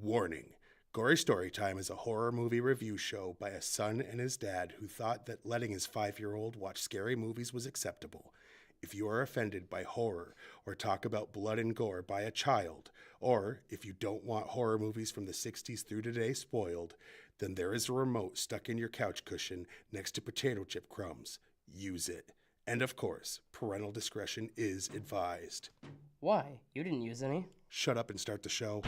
Warning. Gory Storytime is a horror movie review show by a son and his dad who thought that letting his 5-year-old watch scary movies was acceptable. If you are offended by horror or talk about blood and gore by a child, or if you don't want horror movies from the 60s through today spoiled, then there is a remote stuck in your couch cushion next to potato chip crumbs. Use it. And of course, parental discretion is advised. Why? You didn't use any. Shut up and start the show.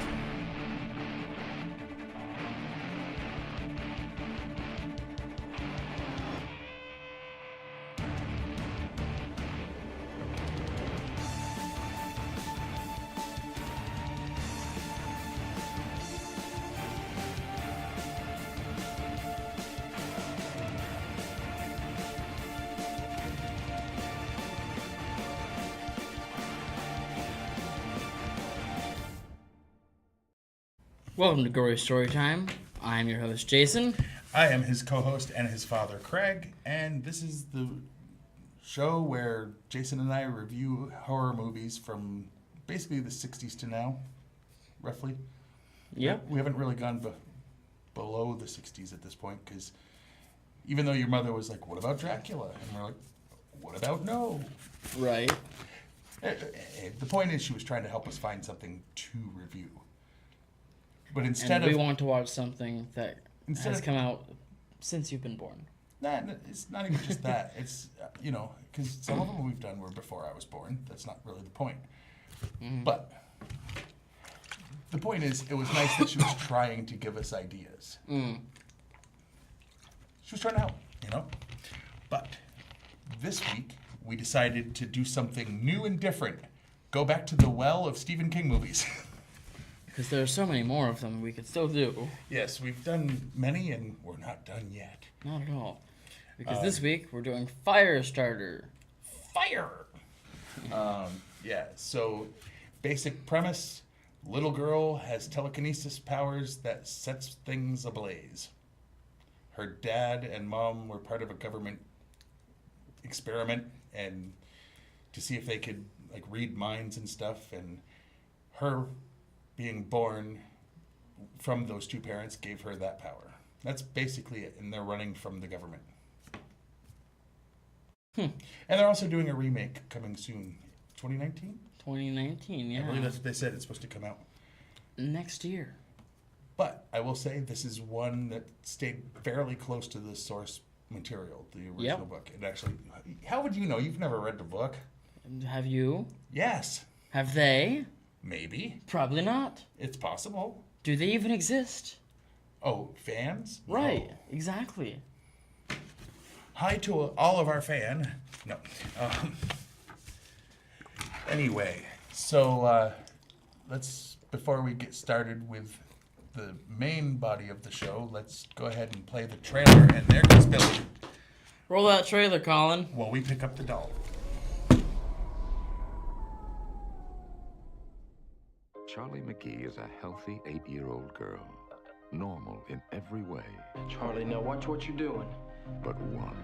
Welcome to Gory Storytime. I'm your host, Jason. I am his co-host and his father, Craig, and this is the show where Jason and I review horror movies from basically the 60s to now, roughly. Yep. We haven't really gone below the 60s at this point, because even though your mother was like, what about Dracula? And we're like, what about no? Right. The point is she was trying to help us find something to review. But instead and we want to watch something that has come out since you've been born. Nah, it's not even just that. It's, because some of them we've done were before I was born. That's not really the point. Mm. But the point is, it was nice that she was trying to give us ideas. Mm. She was trying to help, But this week, we decided to do something new and different. Go back to the well of Stephen King movies. Because there are so many more of them we could still do. Yes, we've done many, and we're not done yet. Not at all. Because this week, we're doing Firestarter. Fire! So basic premise, little girl has telekinesis powers that sets things ablaze. Her dad and mom were part of a government experiment and to see if they could read minds and stuff, and her being born from those two parents gave her that power. That's basically it, and they're running from the government. And they're also doing a remake coming soon. 2019? 2019, yeah. I believe that's what they said. It's supposed to come out next year. But I will say this is one that stayed fairly close to the source material, the original book. It actually, how would you know? You've never read the book. Have you? Yes. Have they? Maybe. Probably not. It's possible. Do they even exist? Oh, fans? Right, No. exactly. Hi to all of our fan. No. Anyway, so before we get started with the main body of the show, let's go ahead and play the trailer, and there goes Billy. Roll that trailer, Colin. While we pick up the doll. Charlie McGee is a healthy 8-year-old girl, normal in every way, Charlie, now watch what you're doing. but one.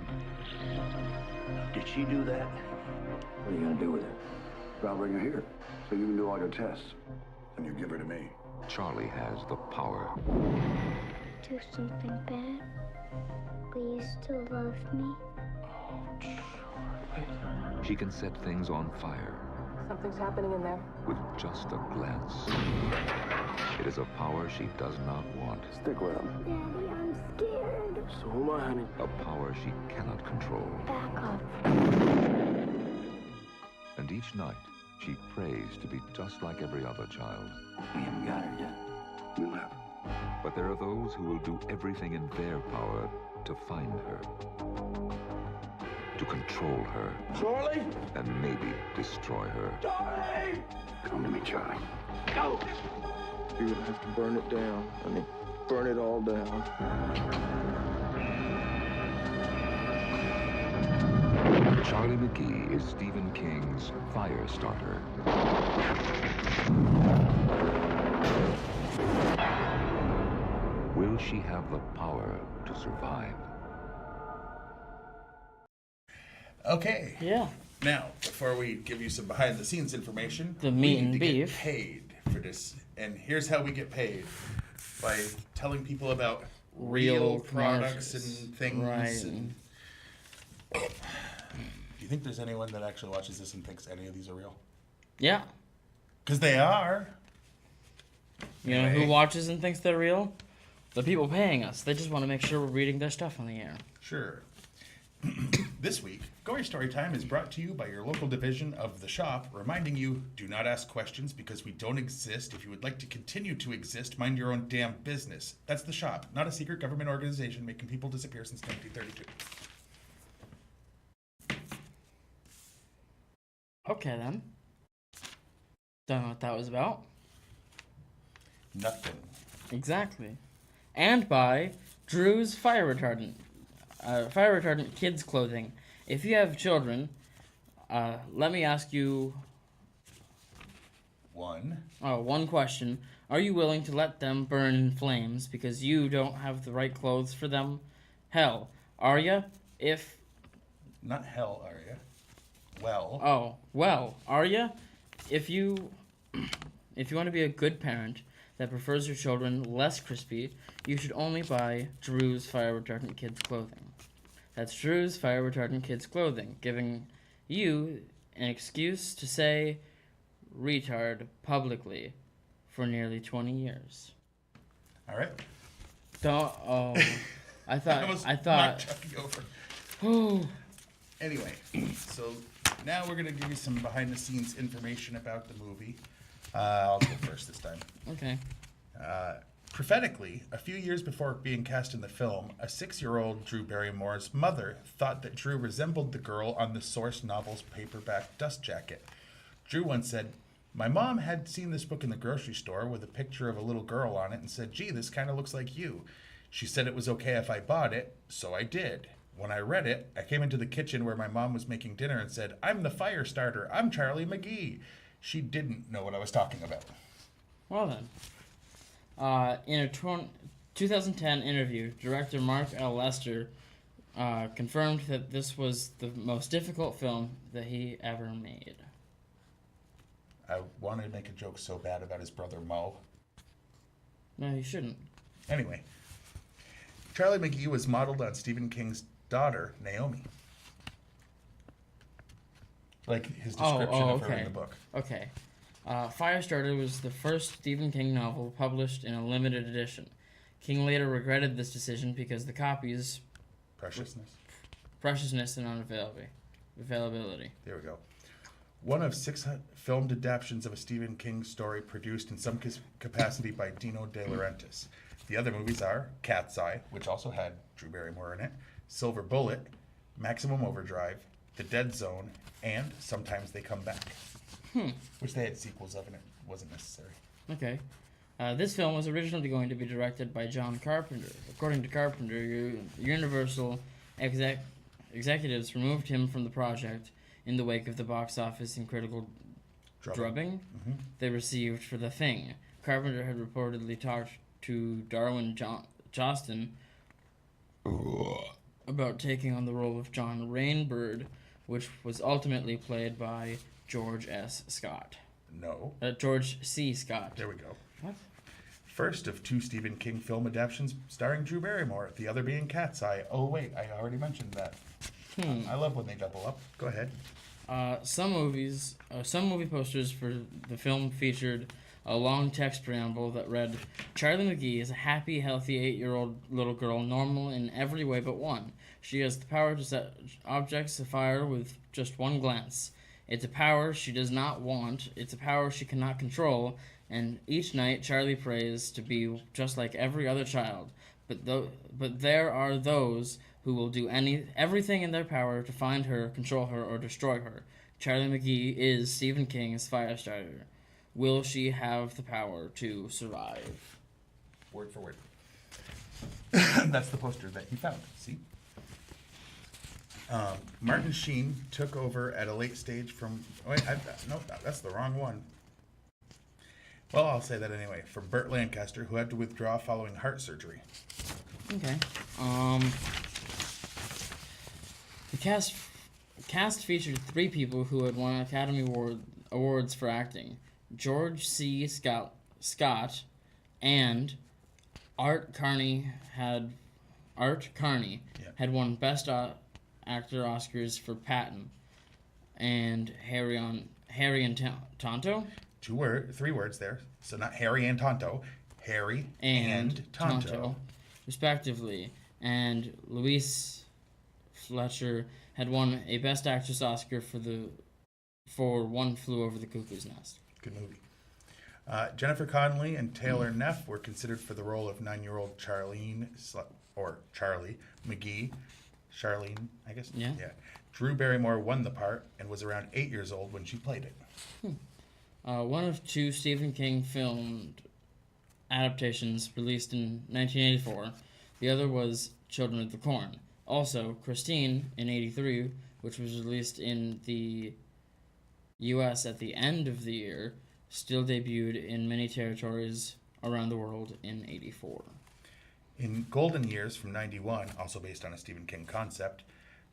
Did she do that? What are you gonna do with her? I'll bring her here, so you can do all your tests. And you give her to me. Charlie has the power. Do something bad? Will you still love me? She can set things on fire Something's happening in there. with just a glance. It is a power she does not want, Stick with him. Daddy, I'm scared. So am I, honey. a power she cannot control. Back up. And each night, she prays to be just like every other child. We haven't got her yet. We'll have her. But there are those who will do everything in their power to find her, to control her, Charlie? and maybe destroy her. Charlie! Come to me, Charlie. Go! You're gonna have to burn it down, honey. Burn it all down. Charlie McGee is Stephen King's Firestarter. Will she have the power to survive? Okay. Yeah. Now, before we give you some behind-the-scenes information, The meat we need and to beef. get paid for this And here's how we get paid. By telling people about Real products commercials. and things. Right. And... Do you think there's anyone that actually watches this and thinks any of these are real? Yeah. Because they are. You know who watches and thinks they're real? The people paying us. They just want to make sure we're reading their stuff on the air. Sure. This week, Gory Storytime is brought to you by your local division of The Shop, reminding you, do not ask questions because we don't exist. If you would like to continue to exist, mind your own damn business. That's The Shop, not a secret government organization making people disappear since 1932. Okay, then. Don't know what that was about. Nothing. Exactly. And by Drew's Fire Retardant. Fire Retardant Kids Clothing. If you have children, let me ask you one question. Are you willing to let them burn in flames because you don't have the right clothes for them? Hell, are ya? Not hell, are ya? Well. Oh, well, are ya? If you want to be a good parent that prefers your children less crispy, you should only buy Drew's Fire Retardant Kids Clothing. That's Drew's Fire Retardant Kids Clothing, giving you an excuse to say retard publicly for nearly 20 years. All right. I thought. Not chucking over. Anyway, so now we're going to give you some behind-the-scenes information about the movie. I'll go first this time. Okay. Prophetically, a few years before being cast in the film, a 6-year-old Drew Barrymore's mother thought that Drew resembled the girl on the source novel's paperback dust jacket. Drew once said, "My mom had seen this book in the grocery store with a picture of a little girl on it and said, 'Gee, this kind of looks like you.' She said it was okay if I bought it, so I did. When I read it, I came into the kitchen where my mom was making dinner and said, 'I'm the Firestarter. I'm Charlie McGee.' She didn't know what I was talking about." Well then. In a 2010 interview, director Mark L. Lester confirmed that this was the most difficult film that he ever made. I wanted to make a joke so bad about his brother Mo. No, you shouldn't. Anyway, Charlie McGee was modeled on Stephen King's daughter, Naomi. Like his description of her in the book. Okay. Firestarter was the first Stephen King novel published in a limited edition. King later regretted this decision because the copies... Preciousness and unavailability. There we go. One of 6 filmed adaptations of a Stephen King story produced in some capacity by Dino De Laurentiis. The other movies are Cat's Eye, which also had Drew Barrymore in it, Silver Bullet, Maximum Overdrive, The Dead Zone, and Sometimes They Come Back. Which they had sequels of, and it wasn't necessary. Okay. This film was originally going to be directed by John Carpenter. According to Carpenter, Universal executives removed him from the project in the wake of the box office and critical drubbing they received for The Thing. Carpenter had reportedly talked to Darwin Jostin about taking on the role of John Rainbird, which was ultimately played by George S. Scott. No. George C. Scott. There we go. What? First of 2 Stephen King film adaptations starring Drew Barrymore, the other being Cat's Eye. Oh, wait, I already mentioned that. I love when they double up. Go ahead. Some movie posters for the film featured a long text preamble that read, "Charlie McGee is a happy, healthy 8-year-old little girl, normal in every way but one. She has the power to set objects afire with just one glance. It's a power she does not want. It's a power she cannot control. And each night, Charlie prays to be just like every other child. But there are those who will do everything in their power to find her, control her, or destroy her. Charlie McGee is Stephen King's Firestarter. Will she have the power to survive?" Word for word. That's the poster that he found. See? Martin Sheen took over at a late stage from... no, that's the wrong one. Well, I'll say that anyway. From Burt Lancaster, who had to withdraw following heart surgery. Okay. The cast featured 3 people who had won Academy Awards for acting. George C. Scott Scott and Art Carney had won Best Actor Oscars for Patton, and Harry and Tonto. 3 words there. So not Harry and Tonto. Harry and Tonto. Respectively. And Louise Fletcher had won a Best Actress Oscar for One Flew Over the Cuckoo's Nest. Good movie. Jennifer Connelly and Taylor Neff were considered for the role of 9-year-old Charlie McGee. Charlene, I guess? Yeah. Drew Barrymore won the part and was around 8 years old when she played it. One of 2 Stephen King filmed adaptations released in 1984. The other was Children of the Corn. Also, Christine in 83, which was released in the U.S. at the end of the year, still debuted in many territories around the world in 84. In Golden Years from 91, also based on a Stephen King concept,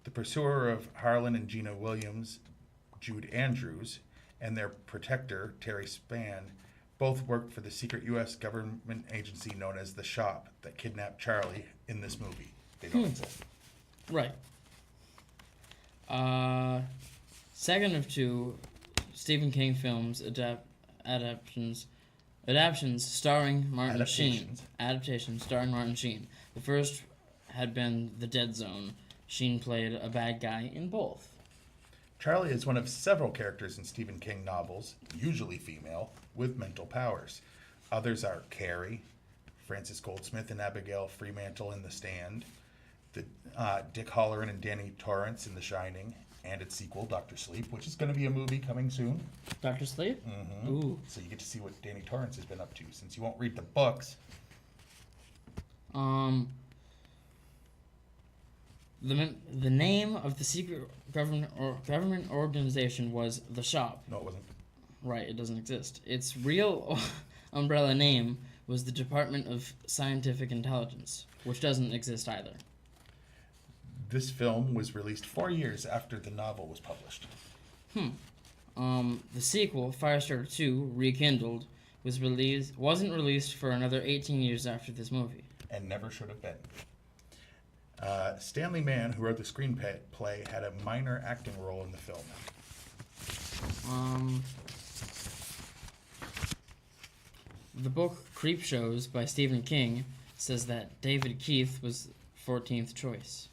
the pursuer of Harlan and Gina Williams, Jude Andrews, and their protector, Terry Spann, both worked for the secret U.S. government agency known as The Shop that kidnapped Charlie in this movie. They don't exist. Right. Second of 2 Stephen King films adaptations starring Martin Sheen. Adaptations starring Martin Sheen. The first had been The Dead Zone. Sheen played a bad guy in both. Charlie is one of several characters in Stephen King novels, usually female, with mental powers. Others are Carrie, Frances Goldsmith and Abigail Fremantle in The Stand, Dick Halloran and Danny Torrance in The Shining, and its sequel, Dr. Sleep, which is going to be a movie coming soon. Dr. Sleep? Mm-hmm. Ooh. So you get to see what Danny Torrance has been up to, since you won't read the books. The name of the secret government organization was The Shop. No, it wasn't. Right, it doesn't exist. Its real umbrella name was the Department of Scientific Intelligence, which doesn't exist either. This film was released 4 years after the novel was published. The sequel, Firestarter 2, Rekindled, wasn't released for another 18 years after this movie. And never should have been. Stanley Mann, who wrote the screenplay, had a minor acting role in the film. The book Creepshows by Stephen King says that David Keith was 14th choice.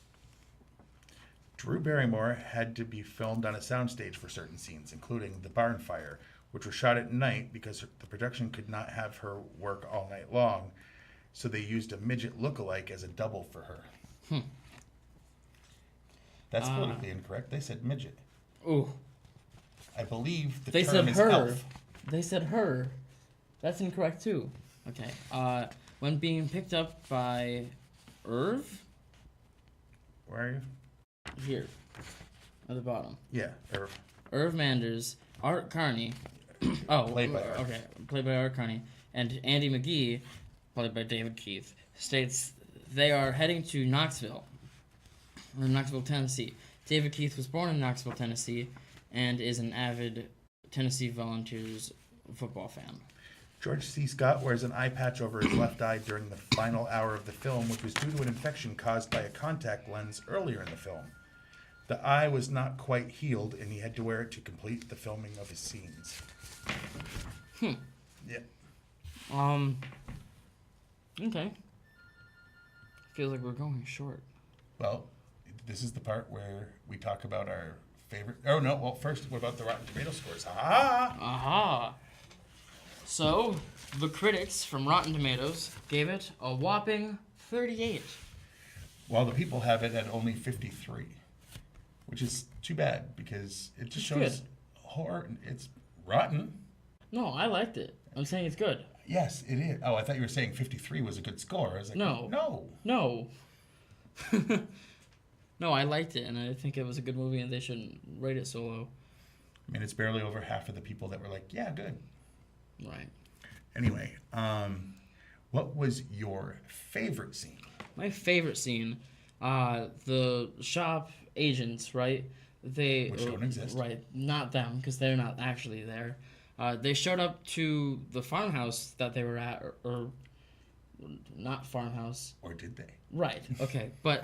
Drew Barrymore had to be filmed on a soundstage for certain scenes, including the barn fire, which was shot at night because the production could not have her work all night long, so they used a midget look-alike as a double for her. That's politically incorrect. They said midget. Ooh. I believe the They term said is her. elf. They said her. That's incorrect too. Okay. When being picked up by Irv? Where are you? Here. At the bottom. Yeah, Irv. Irv Manders, Art Carney. Played by Art. Okay, played by Art Carney. And Andy McGee, played by David Keith, states they are heading to Knoxville, Tennessee. David Keith was born in Knoxville, Tennessee, and is an avid Tennessee Volunteers football fan. George C. Scott wears an eye patch over his left eye during the final hour of the film, which was due to an infection caused by a contact lens earlier in the film. The eye was not quite healed, and he had to wear it to complete the filming of his scenes. Yeah. Okay. Feels like we're going short. Well, this is the part where we talk about our favorite... Oh, no. Well, first, what about the Rotten Tomato scores? Aha! So, the critics from Rotten Tomatoes gave it a whopping 38. While the people have it at only 53, which is too bad because it just shows good. horror. It's rotten. No, I liked it. I'm saying it's good. Yes, it is. Oh, I thought you were saying 53 was a good score. I was like, No. No. No, I liked it, and I think it was a good movie, and they shouldn't rate it so low. I mean, it's barely over half of the people that were like, yeah, good. Right. Anyway, what was your favorite scene? My favorite scene, the shop agents, right? Which don't exist. Right, not them, because they're not actually there. They showed up to the farmhouse that they were at, or not farmhouse. Or did they? Right. Okay. But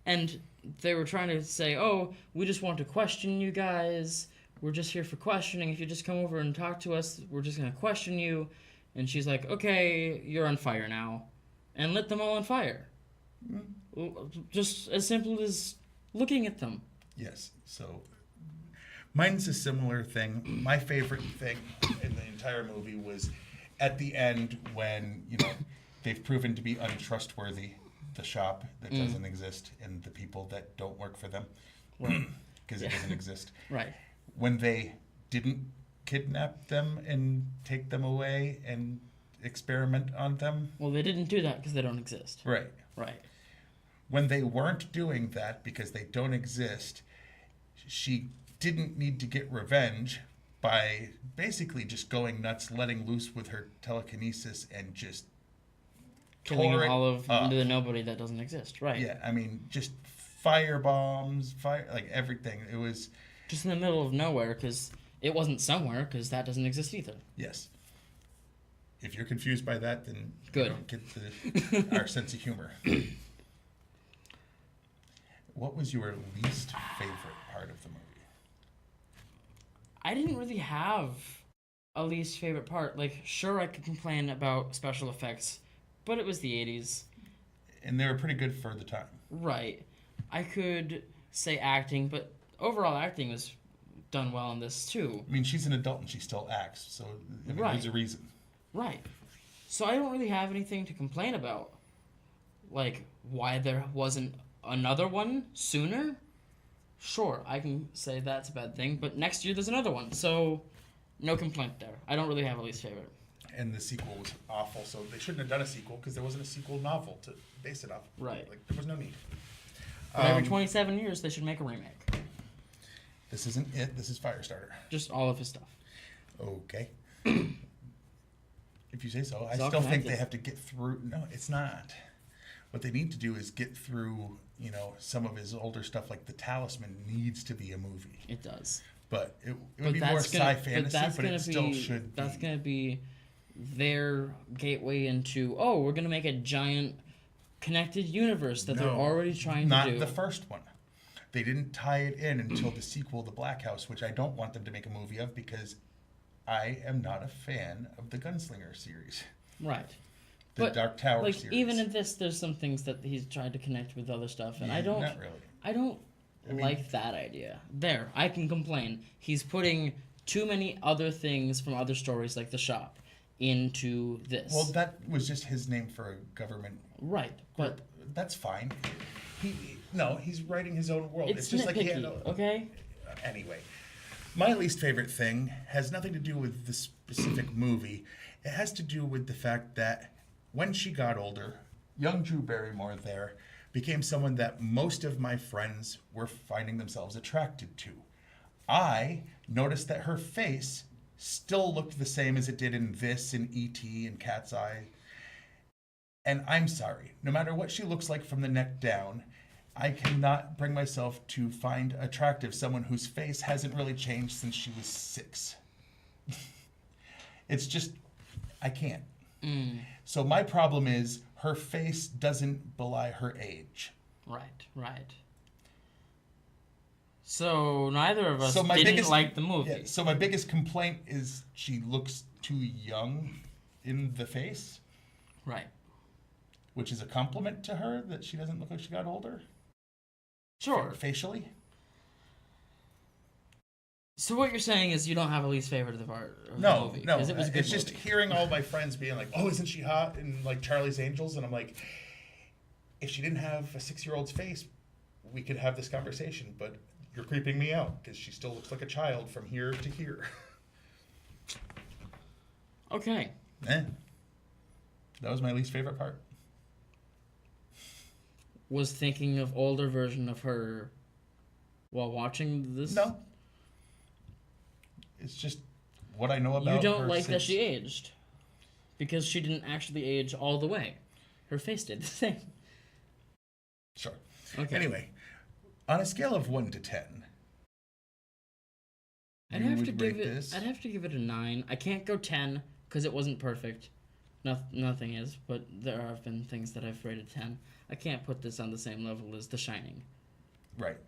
and they were trying to say, "Oh, we just want to question you guys. We're just here for questioning. If you just come over and talk to us, we're just gonna question you." And she's like, "Okay, you're on fire now," and lit them all on fire. Just as simple as looking at them. Yes. So mine's a similar thing. My favorite thing in the entire movie was at the end when, they've proven to be untrustworthy, the shop that doesn't exist and the people that don't work for them, because it doesn't exist. Right. When they didn't kidnap them and take them away and experiment on them. Well, they didn't do that because they don't exist. Right. Right. When they weren't doing that because they don't exist, she didn't need to get revenge by basically just going nuts, letting loose with her telekinesis and just Killing tore it all of up. the nobody that doesn't exist. Right. Yeah, I mean, just fire bombs, like everything. It was Just in the middle of nowhere, because it wasn't somewhere, because that doesn't exist either. yes. If you're confused by that, then Good. you don't get our sense of humor. What was your least favorite part of the movie? I didn't really have a least favorite part. Like, sure, I could complain about special effects, but it was the 80s. And they were pretty good for the time. Right. I could say acting, but overall acting was done well in this, too. I mean, she's an adult and she still acts, so Right. there's a reason. Right. So I don't really have anything to complain about. Like, why there wasn't another one sooner? Sure, I can say that's a bad thing, but next year there's another one, so no complaint there. I don't really have a least favorite. And the sequel was awful, so they shouldn't have done a sequel because there wasn't a sequel novel to base it off. Right. Like, there was no need. But every 27 years they should make a remake. This isn't it. This is Firestarter. Just all of his stuff. Okay. If you say so. I It's all still think connected. they have to get through. No, it's not. What they need to do is get through, some of his older stuff, like The Talisman needs to be a movie. It does. But it would be more sci-fantasy, but it still should be. That's going to be their gateway into, we're going to make a giant connected universe that they're already trying to do. Not the first one. They didn't tie it in until the sequel, The Black House, which I don't want them to make a movie of because I am not a fan of the Gunslinger series. Right. The Dark Tower series. Even in this, there's some things that he's tried to connect with other stuff, and I don't. Not really. I don't like that idea. There, I can complain. He's putting too many other things from other stories, like The Shop, into this. Well, that was just his name for a government. Right, but That's fine. He's writing his own world. it's just nitpicky, like he had okay? Anyway, my least favorite thing has nothing to do with the specific movie. It has to do with the fact that when she got older, young Drew Barrymore there became someone that most of my friends were finding themselves attracted to. I noticed that her face still looked the same as it did in this, in E.T., and Cat's Eye. And I'm sorry, no matter what she looks like from the neck down, I cannot bring myself to find attractive someone whose face hasn't really changed since she was 6. It's just, I can't. So my problem is her face doesn't belie her age. Right. So neither of us So my didn't biggest- like the movie. Yeah, so my biggest complaint is she looks too young in the face, Right. which is a compliment to her that she doesn't look like she got older. Sure. Facially. So what you're saying is you don't have a least favorite of the part of the No, movie? no. 'cause it was a good It's just movie. hearing all my friends being like, "Oh, isn't she hot?" in like Charlie's Angels, and I'm like, if she didn't have a 6-year-old's face, we could have this conversation. But you're creeping me out because she still looks like a child from here to here. Okay. That was my least favorite part. Was thinking of older version of her while watching this? No. It's just what I know about You don't her like that since- she aged. Because she didn't actually age all the way. Her face did the same. Sure. Okay. Anyway, on a scale of 1 to 10, I'd you have would to give rate it. this? I'd have to give it a 9. I can't go 10 because it wasn't perfect. Nothing is, but there have been things that I've rated 10. I can't put this on the same level as The Shining, Right.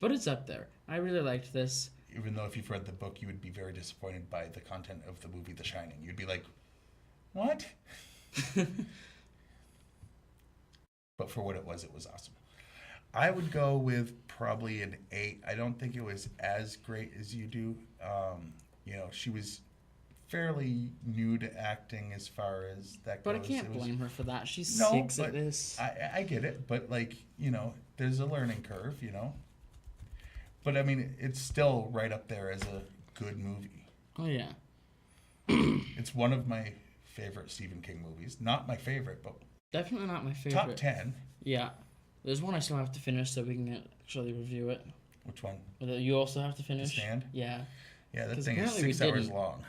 but it's up there. I really liked this. Even though if you've read the book, you would be very disappointed by the content of the movie The Shining. You'd be like, what? But for what it was awesome. I would go with probably an 8. I don't think it was as great as you do. She was fairly new to acting as far as that But goes. I can't blame her for that. She's No, 6 but at this. I get it, but there's a learning curve, But I mean, it's still right up there as a good movie. Oh yeah. It's one of my favorite Stephen King movies. Not my favorite, but Definitely not my favorite. top 10. Yeah. There's one I still have to finish so we can actually review it. Which one? That you also have to finish? The Stand? Yeah. Yeah, that 'Cause thing is apparently we 6 hours didn't. long.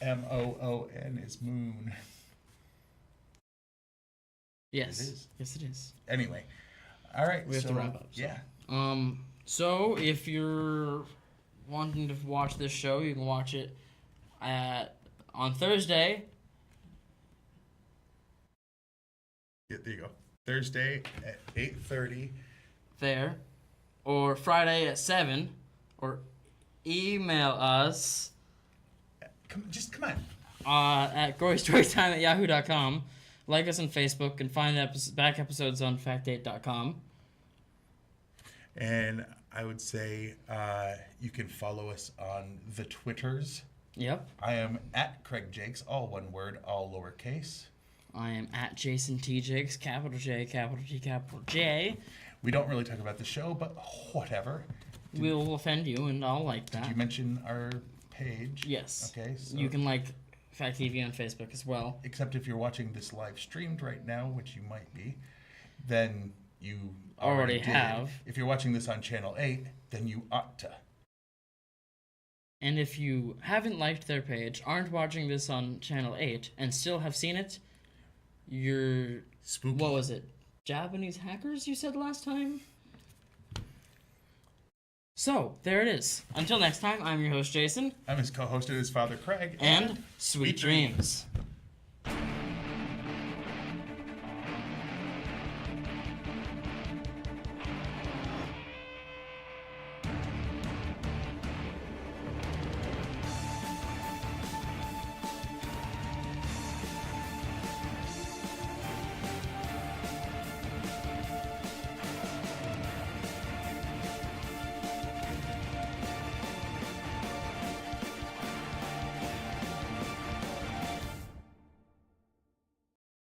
Moon is moon. Yes. It is. Yes, it is. Anyway, all right. We have to wrap up. So. Yeah. So if you're wanting to watch this show, you can watch it on Thursday. Yeah, there you go. Thursday at 8:30. There, or Friday at 7, or email us Come on. at gorystorytime@yahoo.com. Like us on Facebook and find back episodes on fact8.com. And I would say you can follow us on the Twitters. Yep. I am at Craig Jakes, all one word, all lowercase. I am at Jason T. Jakes, capital J, capital T, capital J. We don't really talk about the show, but whatever. We'll offend you, and I'll like that. Did you mention our page? Yes. Okay. So You can like Fact TV on Facebook as well. except if you're watching this live streamed right now, which you might be, then you Already did. have. If you're watching this on Channel 8, then you ought to. And if you haven't liked their page, aren't watching this on Channel 8, and still have seen it, you're... Spooky. What was it? Japanese hackers, you said last time? So, there it is. Until next time, I'm your host, Jason. I'm his co-host and his father, Craig. And sweet dreams.